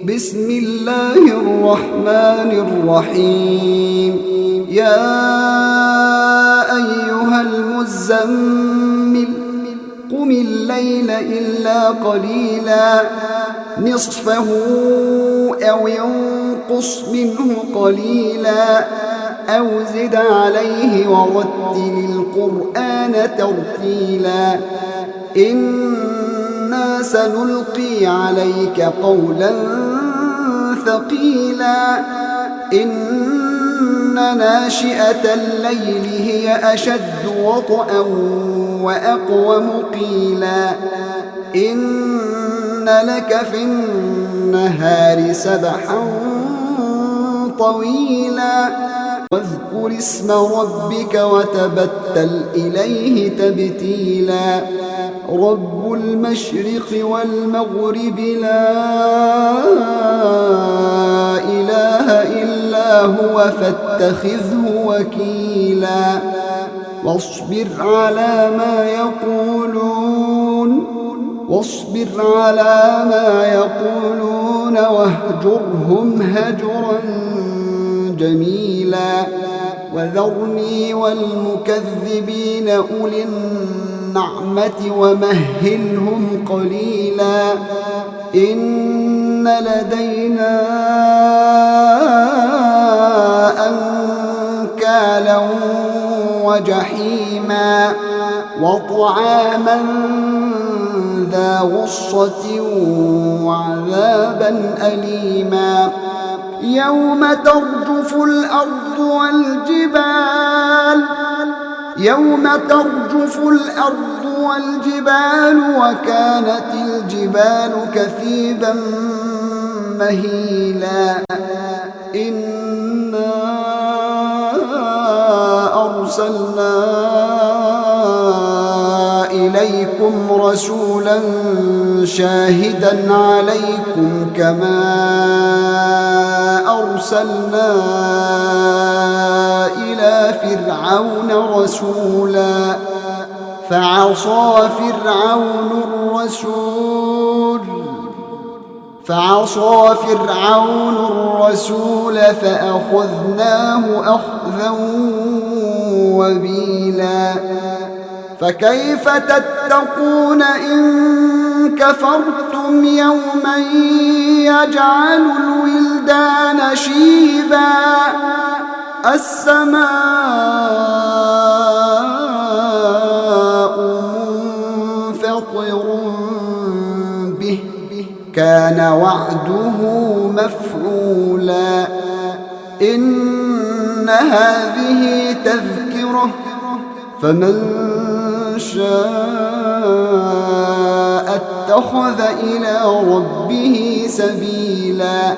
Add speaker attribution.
Speaker 1: بسم الله الرحمن الرحيم. يا أيها المزمل قم الليل إلا قليلا نصفه أو ينقص منه قليلا أو زد عليه ورتل القرآن ترتيلا إنا سنلقي عليك قولا ثقيلا إن ناشئة الليل هي أشد وطئا وأقوم قيلا إن لك في النهار سبحا طويلا واذكر اسم ربك وتبتل إليه تبتيلا رب المشرق والمغرب لا إله إلا هو فاتخذه وكيلا واصبر على ما يقولون واهجرهم هجرا جميلا وذرني والمكذبين أولي النعمة ومهلهم قليلا إن لدينا أنكالا وجحيما وطعاما ذا غصة وعذابا أليما يوم ترجف الأرض والجبال وكانت الجبال كثيبا مهيلا إنا أرسلنا إليكم رسولا شاهدا عليكم كما أرسلنا إلى فرعون رسولا فعصى فرعون الرسول فأخذناه أخذا وبيلا فكيف تتقون إن كفرتم يوما يجعل الولدان شيبا السماء منفطر به كان وعده مفعولا إن هذه تذكرة فمن شاء اتخذ إلى ربه سبيلا